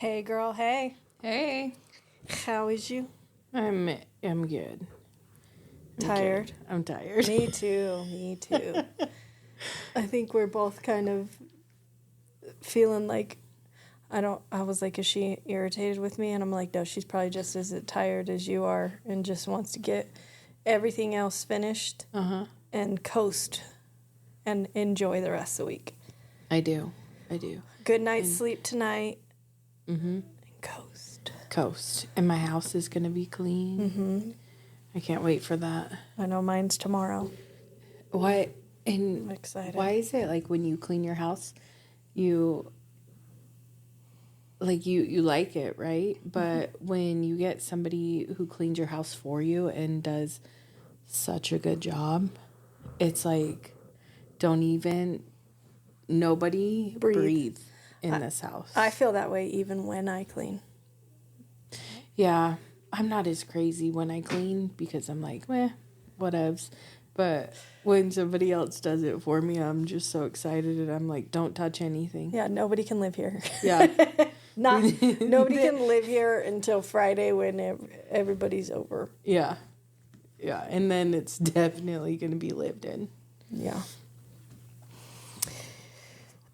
Hey girl, hey. Hey. How is you? I'm good. Tired? I'm tired. Me too. I think we're both kind of feeling like I was like, is she irritated with me? And I'm like, no, she's probably just as tired as you are and just wants to get everything else finished and coast and enjoy the rest of the week. I do. Good night's sleep tonight. And Coast. And my house is going to be clean. I can't wait for that. I know mine's tomorrow. Why? And I'm excited. Why is it like when you clean your house, you like it, right? But when you get somebody who cleans your house for you and does such a good job, it's like nobody breathe in this house. I feel that way even when I clean. Yeah, I'm not as crazy when I clean because I'm like, whatevs. But when somebody else does it for me, I'm just so excited and I'm like, don't touch anything. Yeah, nobody can live here. Yeah. Nobody can live here until Friday when everybody's over. Yeah. Yeah, and then it's definitely going to be lived in. Yeah.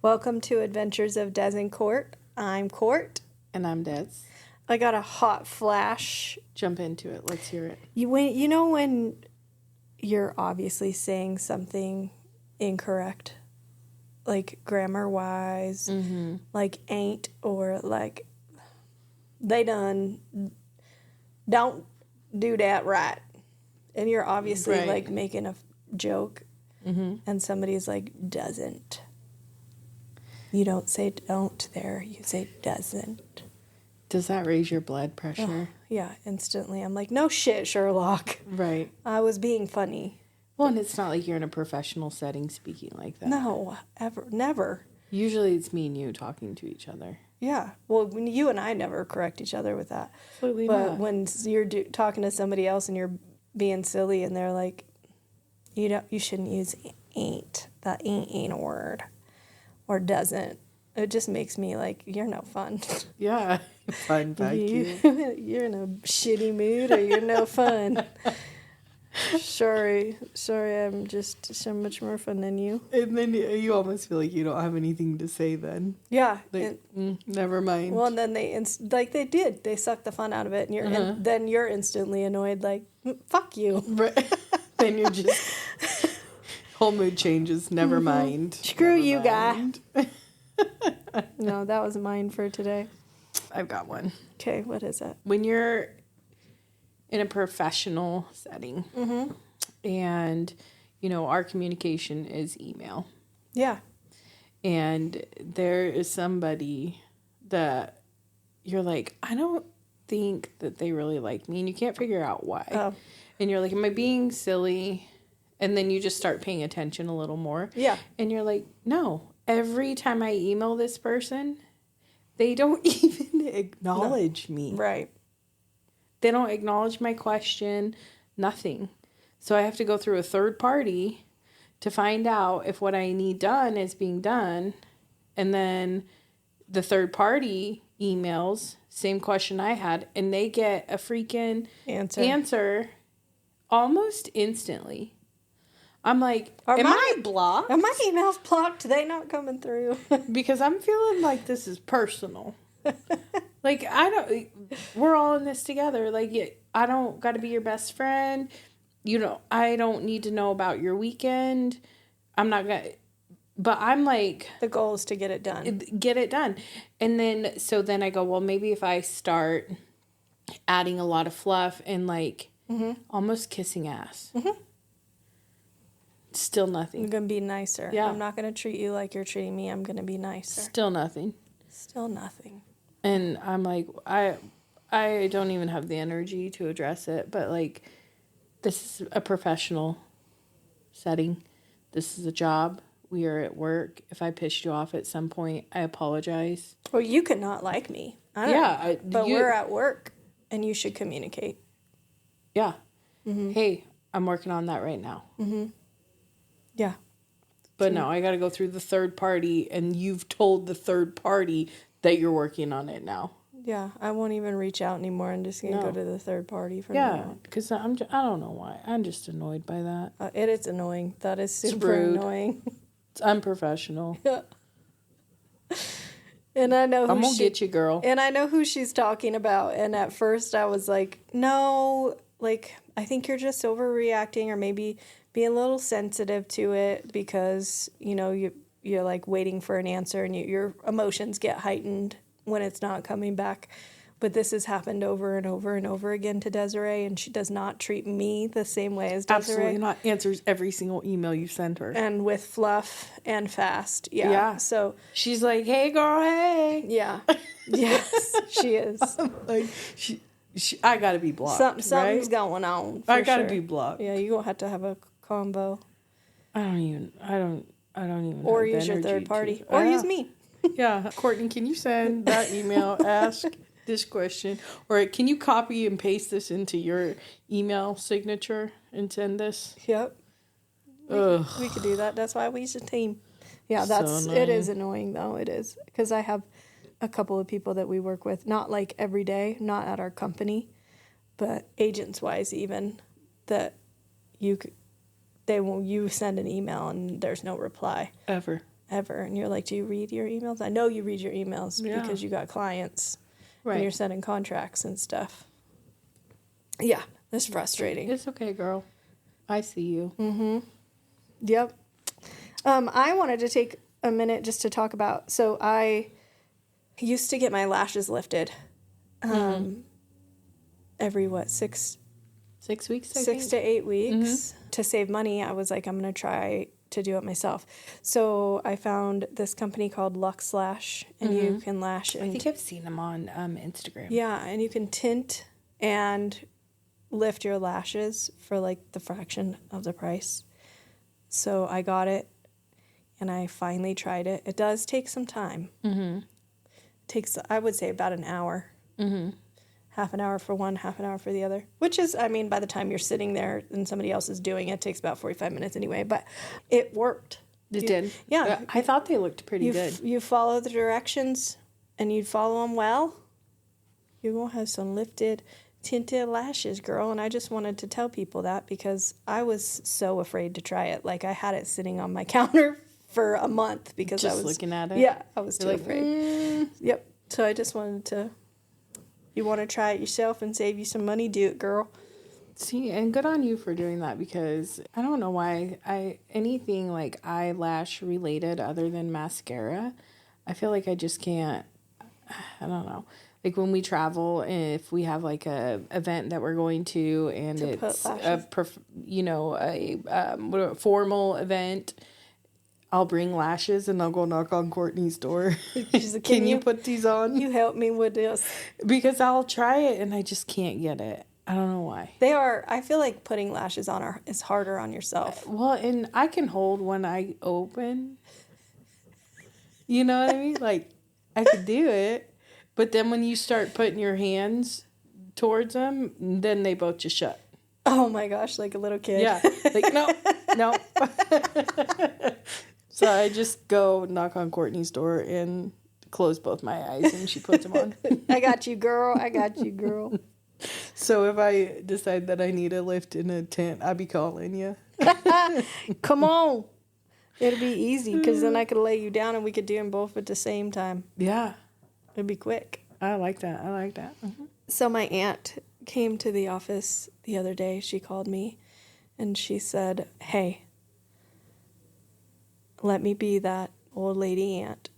Welcome to Adventures of Des and Court. I'm Court. And I'm Des. I got a hot flash. Jump into it. Let's hear it. You know when you're obviously saying something incorrect, like grammar-wise, like ain't, or like they don't do that right. And you're obviously like making a joke, and somebody's like, doesn't. You don't say don't there, you say doesn't. Does that raise your blood pressure? Yeah, instantly. I'm like, no shit, Sherlock. Right. I was being funny. Well, and it's not like you're in a professional setting speaking like that. No, never. Usually it's me and you talking to each other. Yeah. Well, when you and I never correct each other with that. Absolutely but not. When you're talking to somebody else and you're being silly and they're like, you shouldn't use ain't. That ain't a word. Or doesn't. It just makes me like, you're no fun. Yeah. Fun fact. You're in a shitty mood or you're no fun. Sorry, I'm just so much more fun than you. And then you almost feel like you don't have anything to say then. Yeah. Like, never mind. Well, and then they did. They sucked the fun out of it, and then you're instantly annoyed, like, fuck you. Right. Then you're just, whole mood changes. Never mind. Screw you, guy. No, that was mine for today. I've got one. Okay, what is it? When you're in a professional setting, and, our communication is email. Yeah. And there is somebody that you're like, I don't think that they really like me, and you can't figure out why. Oh. And you're like, am I being silly? And then you just start paying attention a little more. Yeah. And you're like, no. Every time I email this person, they don't even acknowledge me. Right. They don't acknowledge my question, nothing. So I have to go through a third party to find out if what I need done is being done. And then the third party emails, same question I had, and they get a freaking answer almost instantly. I'm like, am I blocked? Are my emails blocked? They not coming through? Because I'm feeling like this is personal. Like, we're all in this together. Like, I don't got to be your best friend. I don't need to know about your weekend. I'm not going to, but I'm like. The goal is to get it done. Get it done. And then I go, well, maybe if I start adding a lot of fluff and like almost kissing ass. Still nothing. I'm going to be nicer. Yeah. I'm not going to treat you like you're treating me. I'm going to be nicer. Still nothing. And I'm like, I don't even have the energy to address it. But, like, this is a professional setting. This is a job. We are at work. If I pissed you off at some point, I apologize. Well, you could not like me. But we're at work, and you should communicate. Yeah. Hey, I'm working on that right now. Yeah. But no, I got to go through the third party, and you've told the third party that you're working on it now. Yeah, I won't even reach out anymore. I'm just gonna go to the third party for now. Because I don't know why. I'm just annoyed by that. It is annoying. That is super annoying. It's unprofessional. Yeah. And I know I'm gonna get you, girl. And I know who she's talking about. And at first I was like, no, like, I think you're just overreacting or maybe being a little sensitive to it because, you know, you're like waiting for an answer and your emotions get heightened when it's not coming back. But this has happened over and over and over again to Desiree, and she does not treat me the same way as Desiree. Absolutely not. Answers every single email you send her. And with fluff and fast. Yeah. So she's like, hey, girl, hey. Yeah. Yes, she is. Like, I got to be blocked. Something's going on. I got to be blocked. Yeah, you're going to have a combo. I don't even or use your third party. Or use me. Yeah. Courtney, can you send that email? Ask this question, or can you copy and paste this into your email signature and send this? Yep. We could do that. That's why we use a team. Yeah, it is annoying though. It is because I have a couple of people that we work with, not like every day, not at our company, but agents wise even, that you send an email and there's no reply ever, and you're like, do you read your emails? I know you read your emails because you got clients. Right. And you're sending contracts and stuff. Yeah, it's frustrating. It's okay, girl. I see you. Mm-hmm. Yep. I wanted to take a minute just to talk about, so I used to get my lashes lifted every, 6 weeks? 6 to 8 weeks. Mm-hmm. To save money, I was like, I'm going to try to do it myself. So I found this company called Lux Lash, and you can lash. And I think I've seen them on Instagram. Yeah, and you can tint and lift your lashes for like the fraction of the price. So I got it, and I finally tried it. It does take some time. Mm-hmm. It takes, I would say, about an hour. Mm-hmm. Half an hour for one, half an hour for the other. Which is, I mean, by the time you're sitting there and somebody else is doing it, it takes about 45 minutes anyway. But it worked. It did? Yeah. I thought they looked pretty good. You follow the directions and you follow them well, you're going to have some lifted, tinted lashes, girl. And I just wanted to tell people that because I was so afraid to try it. Like, I had it sitting on my counter for a month because I was looking at it? Yeah, I was too afraid. Yep. So I just wanted to... You want to try it yourself and save you some money, do it, girl. See, and good on you for doing that because I don't know why anything like eyelash related other than mascara, I feel like I just can't, I don't know. Like when we travel, if we have like a event that we're going to and it's a formal event, I'll bring lashes and I'll go knock on Courtney's door. She's like, can you put these on? You help me with this. Because I'll try it and I just can't get it. I don't know why. I feel like putting lashes on is harder on yourself. Well, and I can hold when I open. You know what I mean? Like, I could do it. But then when you start putting your hands towards them, then they both just shut. Oh my gosh, like a little kid. Yeah. Like, no. So I just go knock on Courtney's door and close both my eyes and she puts them on. I got you, girl. I got you, girl. So if I decide that I need a lift in a tent, I'll be calling you. Come on. It'll be easy because then I could lay you down and we could do them both at the same time. Yeah. It'd be quick. I like that. Mm-hmm. So my aunt came to the office the other day. She called me and she said, hey, let me be that old lady aunt.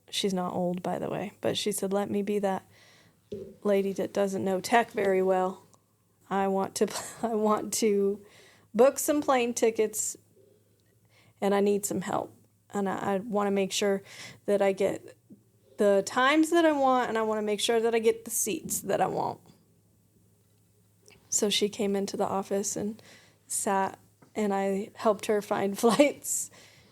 She's not old, by the way, but she said, let me be that lady that doesn't know tech very well. I want to book some plane tickets and I need some help. And I want to make sure that I get the times that I want and I want to make sure that I get the seats that I want. So she came into the office and sat and I helped her find flights.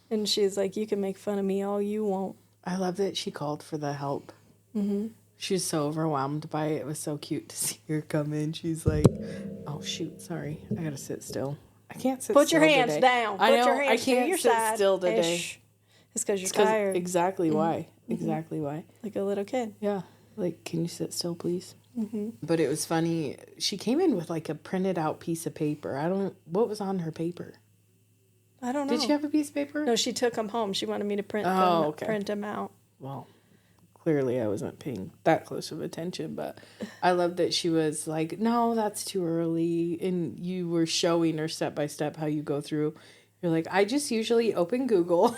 And she's like, you can make fun of me all you want. I love that she called for the help. Mm-hmm. She was so overwhelmed by it. It was so cute to see her come in. She's like, oh, shoot, sorry. I got to sit still. I can't sit Put still your hands today. down. I Put know, your hands I can't to your sit side. still today. Ish. It's because you're tired. Exactly why. Exactly why. Like a little kid. Yeah. Like, can you sit still, please? Mm-hmm. But it was funny. She came in with like a printed out piece of paper. What was on her paper? I don't know. Did she have a piece of paper? No, she took them home. She wanted me to print them out. Well, clearly I wasn't paying that close of attention, but I love that she was like, no, that's too early. And you were showing her step by step how you go through. You're like, I just usually open Google.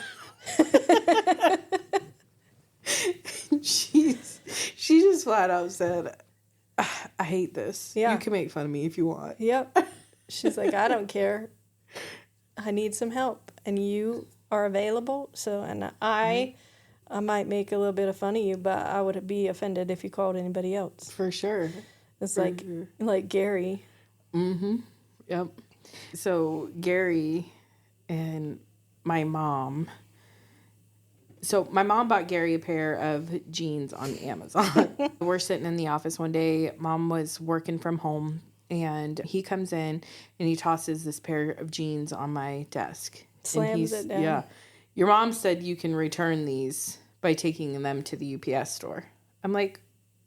she just flat out said, I hate this. Yeah. You can make fun of me if you want. Yep. She's like, I don't care. I need some help. And you are available. So, and I might make a little bit of fun of you, but I would be offended if you called anybody else. For sure. It's like Gary. Mm-hmm. Yep. So Gary and my mom. So my mom bought Gary a pair of jeans on Amazon. We're sitting in the office one day. Mom was working from home, and he comes in and he tosses this pair of jeans on my desk. Slams it down. Yeah. Your mom said you can return these by taking them to the UPS store. I'm like,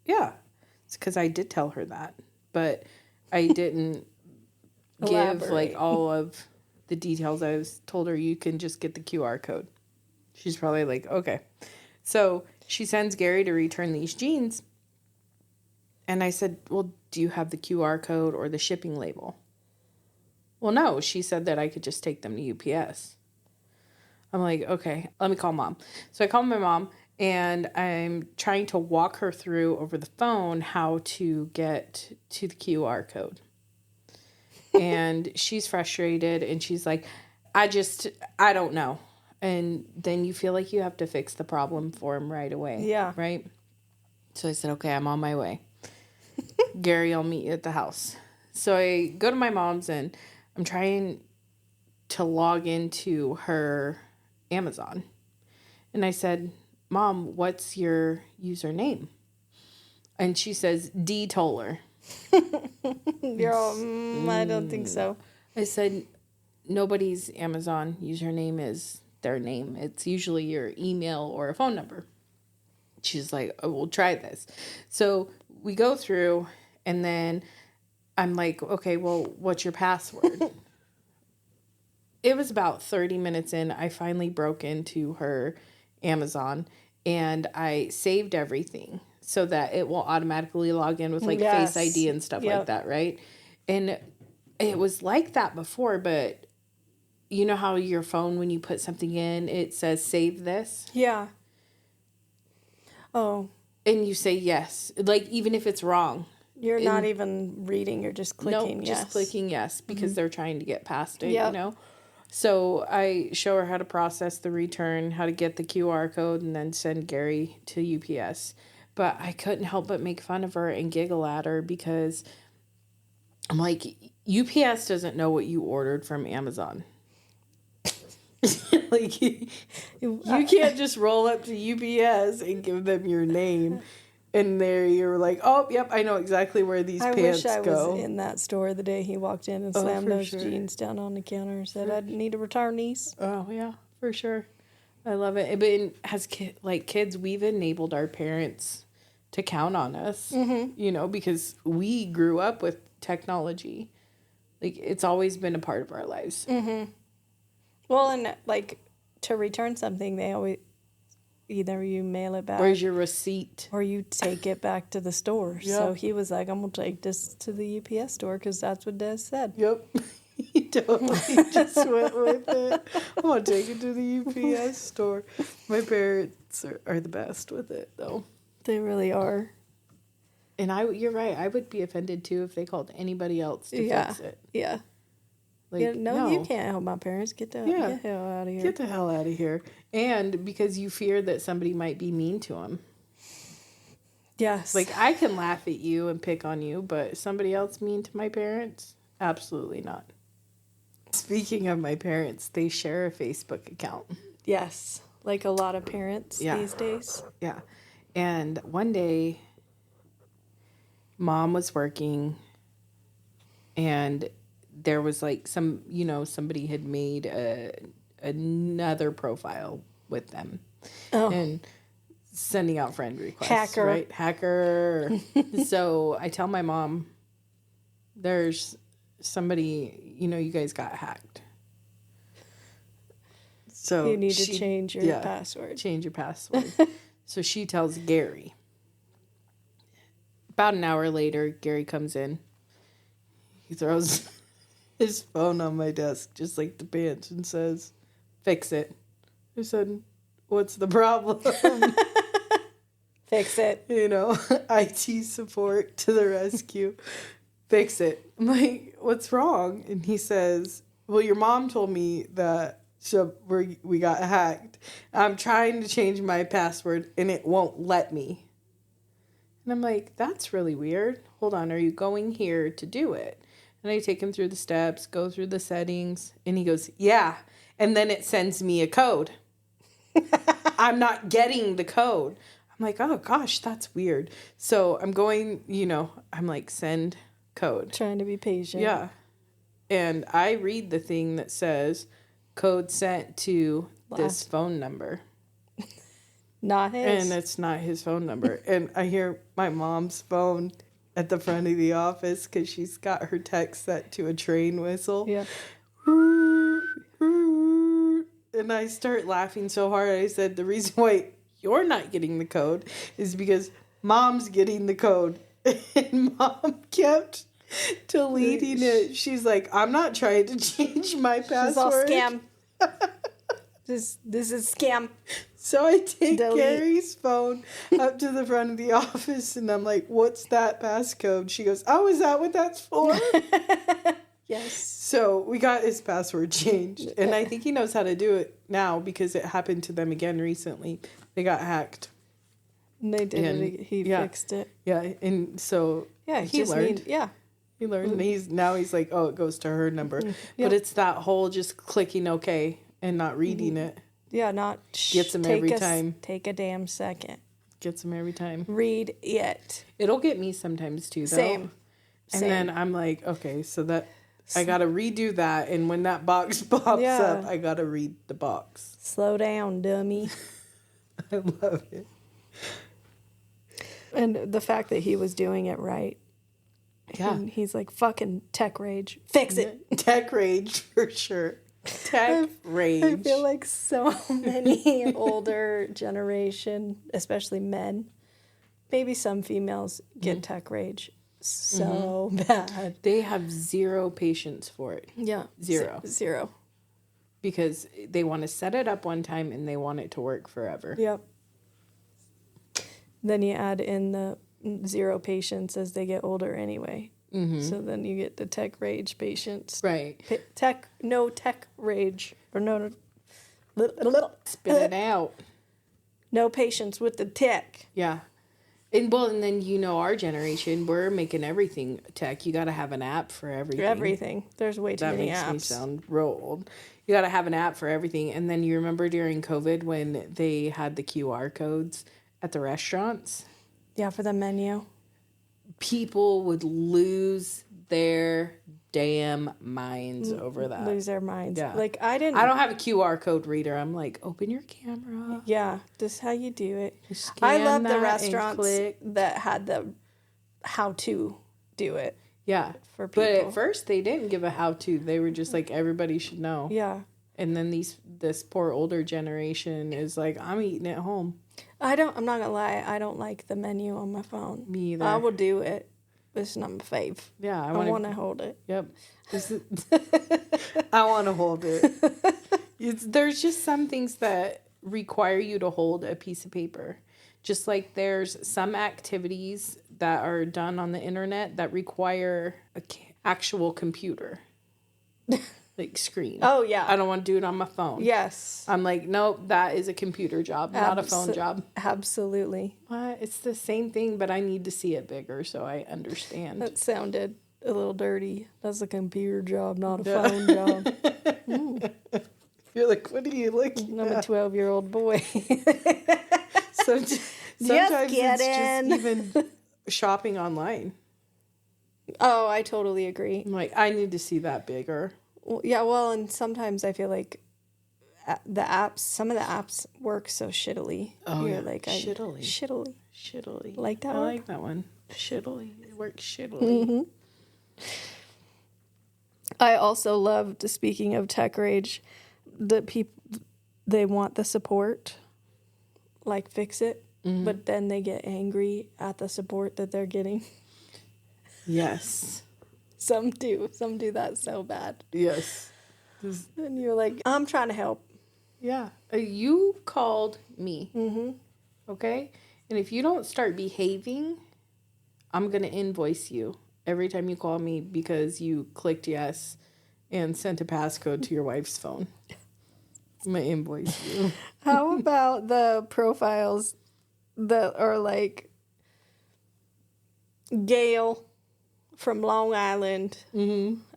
yeah. It's because I did tell her that, but I didn't give like all of the details. I was told her you can just get the QR code. She's probably like, okay. So she sends Gary to return these jeans. And I said, well, do you have the QR code or the shipping label? Well, no. She said that I could just take them to UPS. I'm like, okay, let me call Mom. So I call my mom, and I'm trying to walk her through over the phone how to get to the QR code. And she's frustrated, and she's like, I don't know. And then you feel like you have to fix the problem for him right away. Yeah. Right? So I said, okay, I'm on my way. Gary, I'll meet you at the house. So I go to my mom's, and I'm trying to log into her Amazon. And I said, Mom, what's your username? And she says, D Toller. You're all, I don't think so. I said, nobody's Amazon username is their name. It's usually your email or a phone number. She's like, oh, we'll try this. So we go through, and then I'm like, okay, well, what's your password? It was about 30 minutes in. I finally broke into her Amazon, and I saved everything so that it will automatically log in with like Face ID and stuff like that, right? And it was like that before, but you know how your phone, when you put something in, it says save this? Yeah. Oh. And you say yes, like even if it's wrong. You're not even reading, you're just clicking yes. Just clicking yes, because they're trying to get past it, you know? So I show her how to process the return, how to get the QR code, and then send Gary to UPS. But I couldn't help but make fun of her and giggle at her because I'm like, UPS doesn't know what you ordered from Amazon. Like, you can't just roll up to UPS and give them your name. And there you're like, oh, yep, I know exactly where these pants go. I wish I was in that store the day he walked in and slammed those jeans down on the counter and said, I need to return these. Oh, yeah, for sure. I love it. But as kids, we've enabled our parents to count on us, you know, because we grew up with technology. Like, it's always been a part of our lives. Mm-hmm. Well, and, like, to return something, they always... Either you mail it back. Where's your receipt? Or you take it back to the store. Yep. So he was like, I'm going to take this to the UPS store because that's what Des said. Yep. He totally just went with it. I'm going to take it to the UPS store. My parents are the best with it, though. They really are. And you're right. I would be offended, too, if they called anybody else to fix it. Yeah. Like, no, you can't help my parents. Get the hell out of here. Get the hell out of here. And because you fear that somebody might be mean to them. Yes. Like, I can laugh at you and pick on you, but somebody else mean to my parents? Absolutely not. Speaking of my parents, they share a Facebook account. Yes. Like a lot of parents these days. Yeah. And one day, Mom was working, and there was like somebody had made another profile with them. Oh. And sending out friend requests. Hacker. Right? Hacker. So I tell my mom, there's somebody, you guys got hacked. So you need to change your password. Change your password. So she tells Gary. About an hour later, Gary comes in. He throws his phone on my desk, just like the pants, and says, "Fix it." I said, "What's the problem?" Fix it. IT support to the rescue. Fix it. I'm like, "What's wrong?" And he says, "Well, your mom told me that we got hacked. I'm trying to change my password and it won't let me." And I'm like, "That's really weird. Hold on, are you going here to do it?" And I take him through the steps, go through the settings, and he goes, "Yeah." And then it sends me a code. I'm not getting the code. I'm like, "Oh gosh, that's weird." So I'm going, I'm like, "Send code." Trying to be patient. Yeah. And I read the thing that says, "Code sent to this phone number." Not his. And it's not his phone number. And I hear my mom's phone at the front of the office because she's got her text set to a train whistle. Yeah. And I start laughing so hard. I said, the reason why you're not getting the code is because Mom's getting the code. And Mom kept deleting it. She's like, "I'm not trying to change my password." This is all scam. This is scam. So I take Delete. Gary's phone up to the front of the office and I'm like, "What's that passcode?" She goes, "Oh, is that what that's for?" Yes. So we got his password changed. And I think he knows how to do it now because it happened to them again recently. They got hacked. And they did it. He fixed it. Yeah. And so he learned. He learned. And he's like, "Oh, it goes to her number." Yep. But it's that whole just clicking okay and not reading it. Yeah, not gets him every time. Take a damn second. Gets him every time. Read it. It'll get me sometimes too, though. Same. And then I'm like, okay, so that I gotta redo that, and when that box pops up, I gotta read the box. Slow down, dummy. I love it. And the fact that he was doing it right. Yeah. And he's like, "Fucking tech rage. Fix it." Tech rage for sure. Tech rage. I feel like so many older generation, especially men, maybe some females, get tech rage so bad. They have zero patience for it. Yeah. Zero. Because they want to set it up one time and they want it to work forever. Yep. Then you add in the zero patience as they get older anyway. Mm-hmm. So then you get the tech rage patients. Right. No tech rage. Or spit it out. No patience with the tech. Yeah. And then our generation, we're making everything tech. You got to have an app for everything. Everything. There's way too many apps. That makes me sound real old. You got to have an app for everything. And then you remember during COVID when they had the QR codes at the restaurants? Yeah, for the menu. People would lose their damn minds over that. Lose their minds. Yeah. Like, I don't have a QR code reader. I'm like, open your camera. Yeah, this is how you do it. I love the restaurants that had the how to do it. Yeah. For people. But at first they didn't give a how to. They were just like, everybody should know. Yeah. And then this poor older generation is like, I'm eating at home. I'm not gonna lie, I don't like the menu on my phone. Me either. I will do it. It's not my fave. Yeah, I want to hold it. Yep. I want to hold it. There's just some things that require you to hold a piece of paper. Just like there's some activities that are done on the internet that require an actual computer. Like screen. Oh, yeah. I don't want to do it on my phone. Yes. I'm like, nope, that is a computer job, not a phone job. Absolutely. What? It's the same thing, but I need to see it bigger so I understand. That sounded a little dirty. That's a computer job, not a phone job. You're like, what are you looking at? I'm a 12-year-old boy. Sometimes it's just even shopping online. Oh, I totally agree. I'm like, I need to see that bigger. Well, yeah, well, and sometimes I feel like some of the apps work so shittily. Oh, You're yeah. like, Shittily. Shittily. Like that I one? like that one. Shittily. It works shittily. I also loved, speaking of tech rage, the people, they want the support, like fix it, but then they get angry at the support that they're getting. Yes. Some do that so bad. Yes. And you're like, I'm trying to help. Yeah. You called me. Okay? And if you don't start behaving, I'm going to invoice you every time you call me because you clicked yes and sent a passcode to your wife's phone. I'm going to invoice you. How about the profiles that are like Gail from Long Island?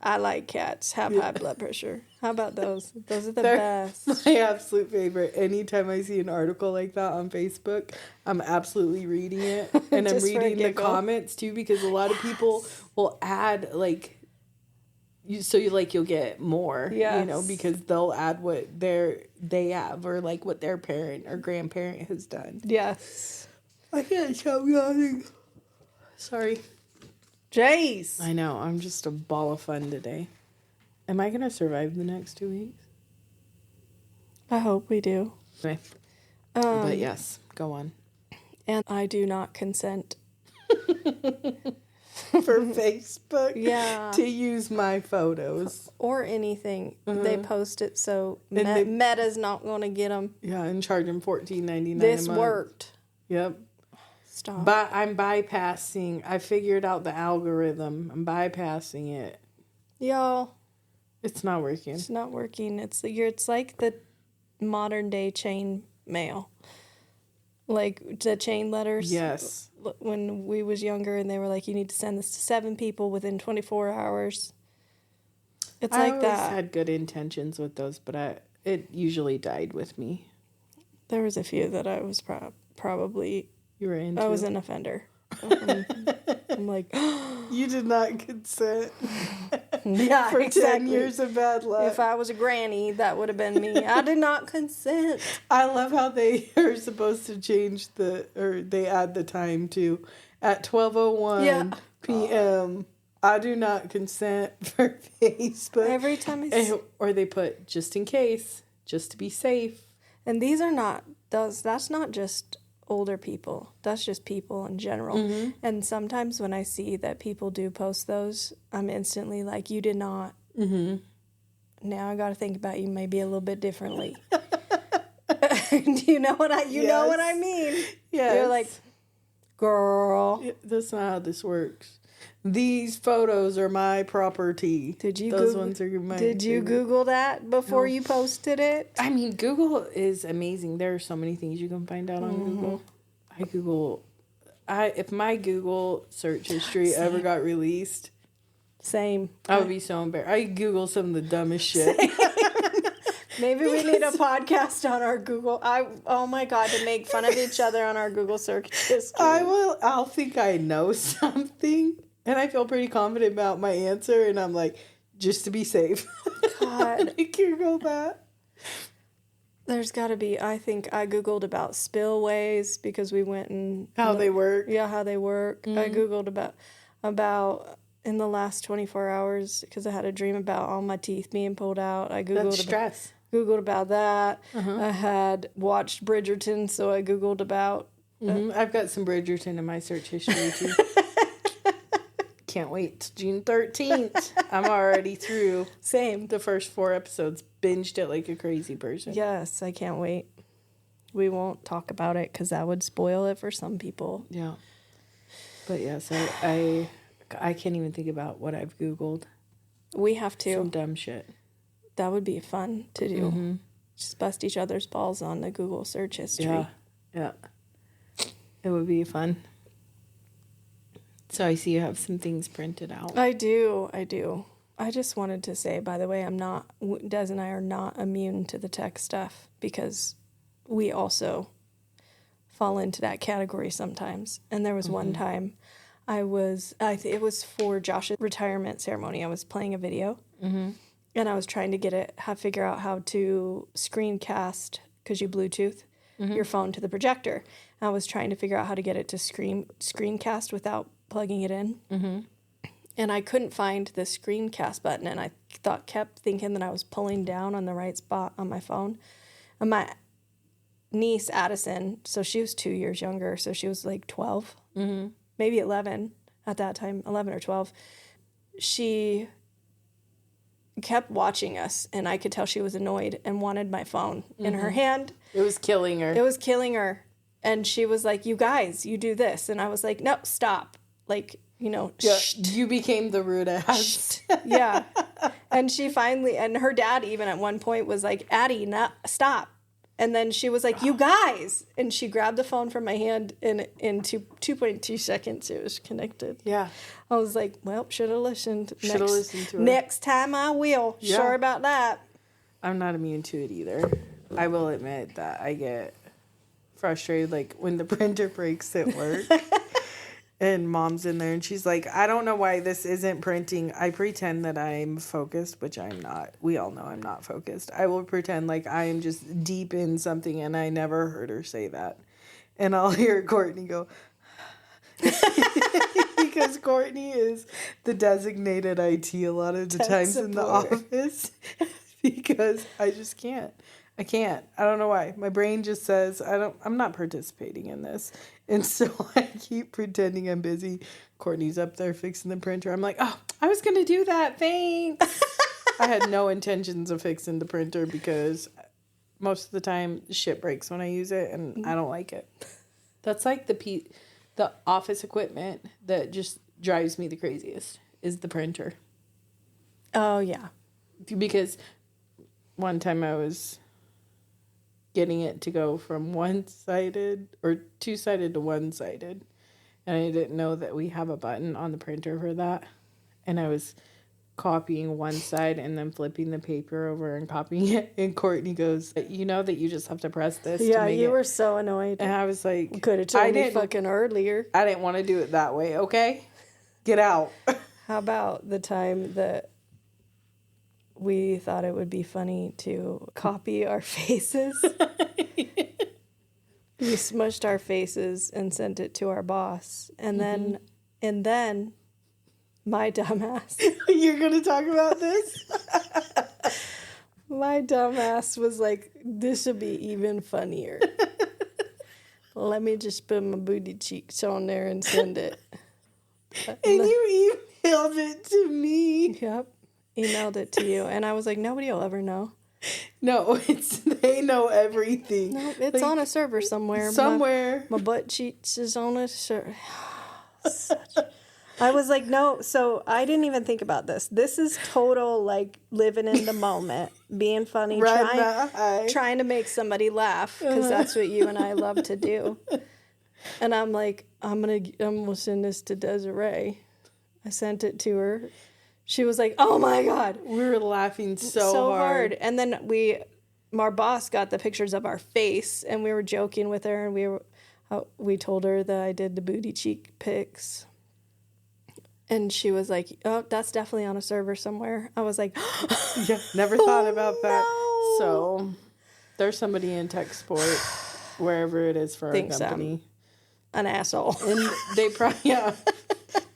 I like cats, have high blood pressure. How about those? Those are They're best. My absolute favorite. Anytime I see an article like that on Facebook, I'm absolutely reading it. And I'm reading the comments too, because a lot of people will add like, you'll get more, because they'll add what they have or like what their parent or grandparent has done. Yes. I can't stop yawning. Sorry. Jace. I know. I'm just a ball of fun today. Am I going to survive the next 2 weeks? I hope we do. Okay. But yes, go on. And I do not consent. For Facebook to use my photos. Or anything. They post it so Meta's not going to get them. Yeah, and charge them $14.99 This a month. worked. Yep. Stop. But I'm bypassing. I figured out the algorithm. I'm bypassing it. Y'all. It's not working. It's not working. It's like the modern day chain mail. Like the chain letters. Yes. When we was younger and they were like, you need to send this to 7 people within 24 hours. It's like that. I always had good intentions with those, but it usually died with me. There was a few that I was probably... You were into? I was an offender. I'm like... You did not consent. Yeah, for exactly. 10 years of bad luck. If I was a granny, that would have been me. I did not consent. I love how they are supposed to change they add the time to at 12:01 p.m. I do not consent for Facebook. Every time or they put just in case, just to be safe. And these are not that's not just older people. That's just people in general. And sometimes when I see that people do post those, I'm instantly like, you did not. Now I got to think about you maybe a little bit differently. Do you know what know what I mean? Yes. You're like, girl. That's not how this works. These photos are my property. Did you Google that before you posted it? I mean, Google is amazing. There are so many things you can find out on Google. If my Google search history ever got released, same. I would be so embarrassed. I Google some of the dumbest shit. Maybe we need a podcast on our Google. Oh my God, to make fun of each other on our Google search history. I'll think I know something. And I feel pretty confident about my answer, and I'm like, just to be safe. God. I Google that. There's got to be, I think I Googled about spillways because we went and... How they work. Yeah, how they work. I Googled about in the last 24 hours because I had a dream about all my teeth being pulled out. I Googled That's stress. Googled about that. I had watched Bridgerton, so I Googled about... I've got some Bridgerton in my search history, too. Can't wait till June 13th. I'm already through. Same. The first 4 episodes. Binged it like a crazy person. Yes, I can't wait. We won't talk about it because that would spoil it for some people. Yeah. But yes, I can't even think about what I've Googled. We have to. Some dumb shit. That would be fun to do. Just bust each other's balls on the Google search history. Yeah. It would be fun. So I see you have some things printed out. I do. I just wanted to say, by the way, Des and I are not immune to the tech stuff because we also fall into that category sometimes. And there was one time it was for Josh's retirement ceremony. I was playing a video, and I was trying to figure out how to screencast, because you Bluetooth your phone to the projector. I was trying to figure out how to get it to screencast without plugging it in. And I couldn't find the screencast button, and I kept thinking that I was pulling down on the right spot on my phone. And my niece, Addison, so she was 2 years younger, so she was like 12, maybe 11 at that time, 11 or 12. She kept watching us, and I could tell she was annoyed and wanted my phone in her hand. It was killing her. It was killing her. And she was like, you guys, you do this. And I was like, no, stop. Like, You became the rude ass. Yeah. And she finally, and her dad even at one point was like, Addie, stop. And then she was like, you guys. And she grabbed the phone from my hand, and in 2.2 seconds, it was connected. Yeah. I was like, well, should have listened. Should have listened to her. Next time I will. Yeah. Sorry about that. I'm not immune to it either. I will admit that I get frustrated, like when the printer breaks at work. And Mom's in there, and she's like, I don't know why this isn't printing. I pretend that I'm focused, which I'm not. We all know I'm not focused. I will pretend like I am just deep in something, and I never heard her say that. And I'll hear Courtney go, because Courtney is the designated IT a lot of the times in the office, because I just can't. I can't. I don't know why. My brain just says, I'm not participating in this. And so I keep pretending I'm busy. Courtney's up there fixing the printer. I'm like, oh, I was going to do that. Thanks. I had no intentions of fixing the printer because most of the time shit breaks when I use it, and I don't like it. That's like the office equipment that just drives me the craziest is the printer. Oh, yeah. Because one time I was getting it to go from one-sided or two-sided to one-sided, and I didn't know that we have a button on the printer for that, and I was copying one side and then flipping the paper over and copying it, and Courtney goes, you know that you just have to press this to make you it. were so annoyed. And I was like, could have told me fucking earlier. I didn't want to do it that way. Okay, get out. How about the time that we thought it would be funny to copy our faces? We smushed our faces and sent it to our boss. And then my dumbass. You're going to talk about this? My dumbass was like, this will be even funnier. Let me just put my booty cheeks on there and send it. And you emailed it to me. Yep. Emailed it to you, and I was like, nobody will ever know. No, they know everything. No, it's like, on a server somewhere. My butt cheeks is on a server. I was like, no, so I didn't even think about this. This is total, like, living in the moment, being funny, trying to make somebody laugh, because that's what you and I love to do. And I'm like, I'm gonna send this to Desiree. I sent it to her. She was like, oh my God. We were laughing so hard. And then our boss got the pictures of our face, and we were joking with her, and we told her that I did the booty cheek pics. And she was like, oh, that's definitely on a server somewhere. I was like, yeah, never thought about that. No. So there's somebody in tech support, wherever it is for our company. An asshole. And they probably,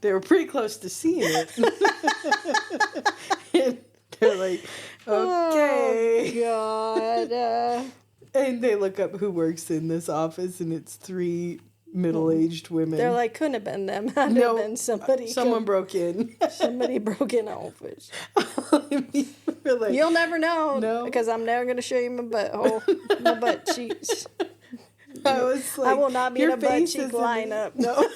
they were pretty close to seeing it. And they're like, okay. Oh, God. And they look up who works in this office, and it's 3 middle-aged women. They're like, couldn't have been them. Had have been somebody. Someone broke in. Somebody broke in office. Like, you'll never know. No. Because I'm never going to show you my butthole. My butt cheeks. I was like, I will not be in a butt cheek lineup. No.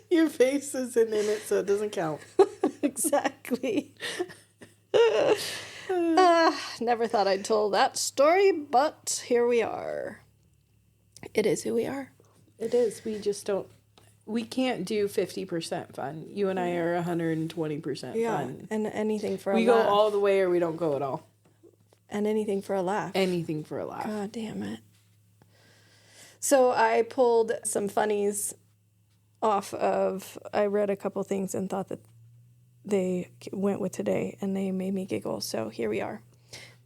Your face isn't in it, so it doesn't count. Exactly. Never thought I'd tell that story, but here we are. It is who we are. It is. We just don't. We can't do 50% fun. You and I are 120% fun. And anything for a laugh. We go all the way, or we don't go at all. And anything for a laugh. Anything for a laugh. God damn it. So I pulled some funnies I read a couple things and thought that they went with today, and they made me giggle. So here we are.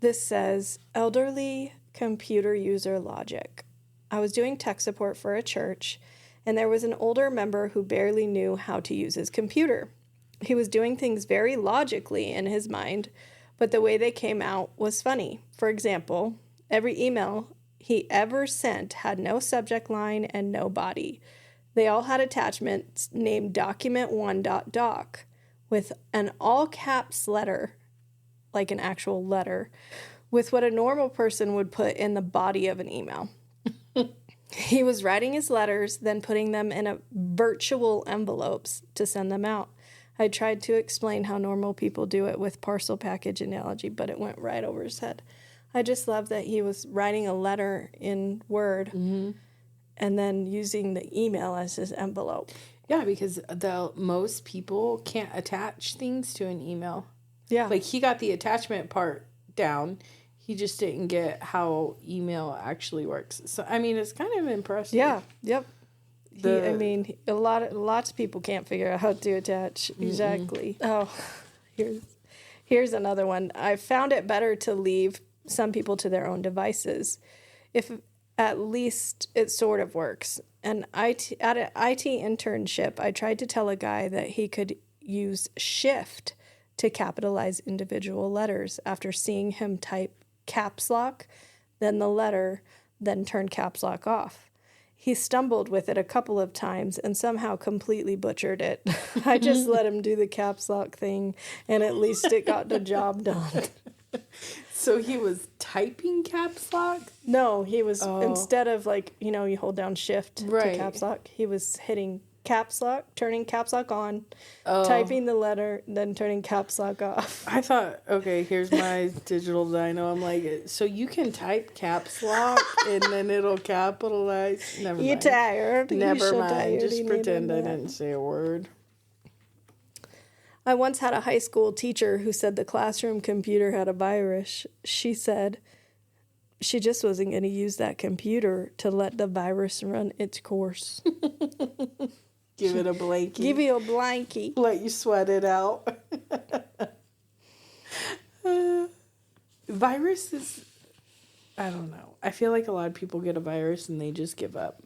This says, elderly computer user logic. I was doing tech support for a church, and there was an older member who barely knew how to use his computer. He was doing things very logically in his mind, but the way they came out was funny. For example, every email he ever sent had no subject line and no body. They all had attachments named document1.doc with an all caps letter, like an actual letter, with what a normal person would put in the body of an email. He was writing his letters, then putting them in a virtual envelopes to send them out. I tried to explain how normal people do it with parcel package analogy, but it went right over his head. I just love that he was writing a letter in Word and then using the email as his envelope. Yeah, because most people can't attach things to an email. Yeah. Like, he got the attachment part down. He just didn't get how email actually works. So, I mean, it's kind of impressive. Yeah. Yep. Lots of people can't figure out how to attach. Exactly. Oh, here's another one. I found it better to leave some people to their own devices, if at least it sort of works. At an IT internship, I tried to tell a guy that he could use shift to capitalize individual letters after seeing him type caps lock, then the letter, then turn caps lock off. He stumbled with it a couple of times and somehow completely butchered it. I just let him do the caps lock thing, and at least it got the job done. So he was typing caps lock? No, he was, instead of you hold down shift to caps lock, he was hitting caps lock, turning caps lock on, typing the letter, then turning caps lock off. I thought, okay, here's my digital dino. I'm like, so you can type caps lock and then it'll capitalize? Never mind. You're tired. Never mind. Tired. Just pretend I didn't say a word. I once had a high school teacher who said the classroom computer had a virus. She said she just wasn't going to use that computer to let the virus run its course. Give it a blankie. Give you a blankie. Let you sweat it out. Viruses, I don't know. I feel like a lot of people get a virus and they just give up.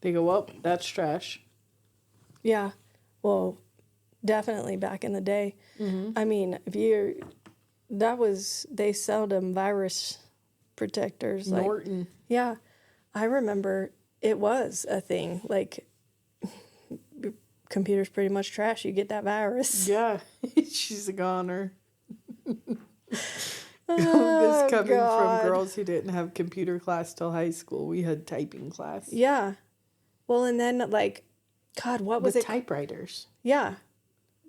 They go, well, that's trash. Yeah. Well, definitely back in the day. Mm-hmm. I mean, they sell them virus protectors. Norton. Yeah. I remember it was a thing. Like, your computer's pretty much trash. You get that virus. Yeah. She's a goner. This coming from girls who didn't have computer class till high school. We had typing class. Yeah. Well, and then, God, what was it? Typewriters. Yeah.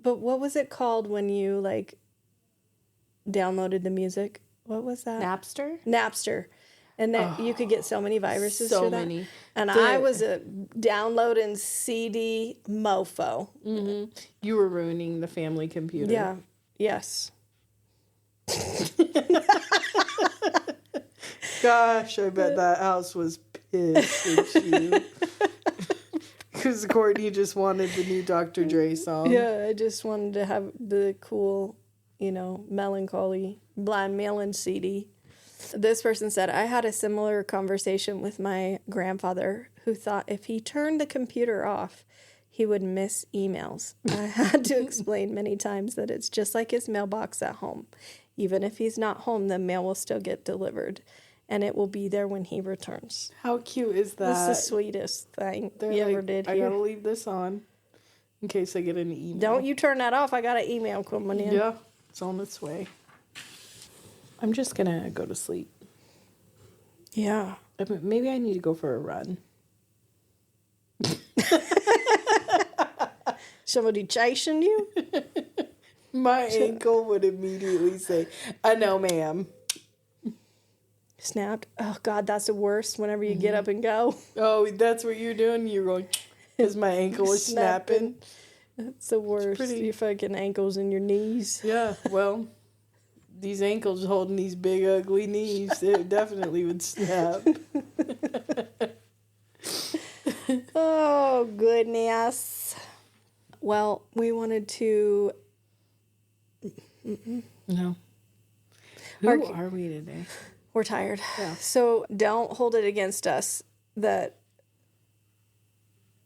But what was it called when you, downloaded the music? What was that? Napster. And then you could get so many viruses for that. So many. And I was a downloading CD mofo. Mm-hmm. You were ruining the family computer. Yeah. Yes. Gosh, I bet that house was pissed at you. Because Courtney just wanted the new Dr. Dre song. Yeah, I just wanted to have the cool, melancholy Blind Melon CD. This person said, I had a similar conversation with my grandfather who thought if he turned the computer off, he would miss emails. I had to explain many times that it's just like his mailbox at home. Even if he's not home, the mail will still get delivered, and it will be there when he returns. How cute is that? That's the sweetest thing ever did here. I gotta leave this on in case I get an email. Don't you turn that off. I got an email coming in. Yeah, it's on its way. I'm just gonna go to sleep. Yeah. Maybe I need to go for a run. Somebody chasing you? My ankle would immediately say, no, ma'am. Snapped. Oh, God, that's the worst whenever you get up and go. Oh, that's what you're doing? You're going, because my ankle was snapping. That's the worst. Your fucking ankles and your knees. Yeah, well, these ankles holding these big, ugly knees, it definitely would snap. Oh, Oh, goodness. Well, we wanted to... No. Who are we today? We're tired. Yeah. So don't hold it against us that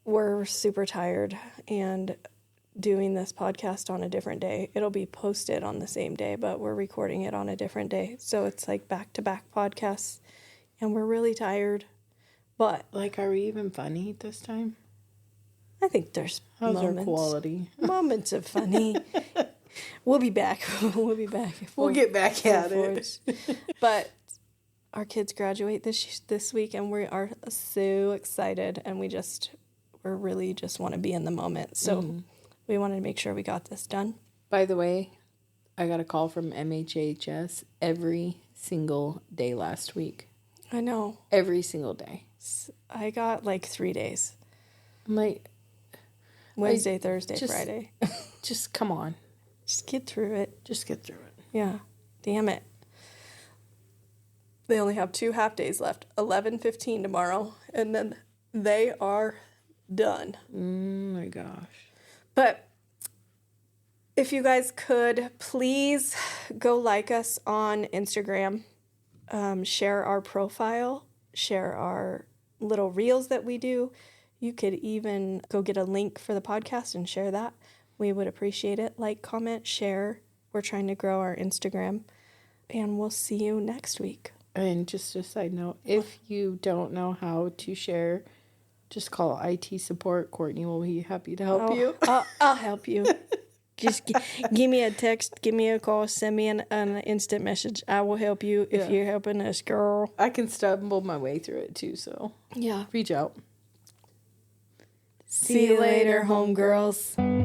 we're super tired and doing this podcast on a different day. It'll be posted on the same day, but we're recording it on a different day. So it's like back-to-back podcasts, and we're really tired. But Like, are we even funny this time? I think there's How's moments. our quality? Moments of funny. We'll be back. We'll be back. We'll get back at it. But our kids graduate this week, and we are so excited, and we really just want to be in the moment. So we wanted to make sure we got this done. By the way, I got a call from MHHS every single day last week. I know. Every single day. I got like 3 days. I'm like, Wednesday, Thursday, Friday. Just come on. Just get through it. Just get through it. Yeah. Damn it. They only have 2 half days left. 11:15 tomorrow. And then they are done. Oh my gosh. But if you guys could, please go like us on Instagram. Share our profile. Share our little reels that we do. You could even go get a link for the podcast and share that. We would appreciate it. Like, comment, share. We're trying to grow our Instagram. And we'll see you next week. And just a side note, if you don't know how to share, just call IT support. Courtney will be happy to help you. I'll help you. Just give me a text, give me a call, send me an instant message. I will help you if you're helping us, girl. I can stumble my way through it too, so yeah. reach out. See you later, homegirls.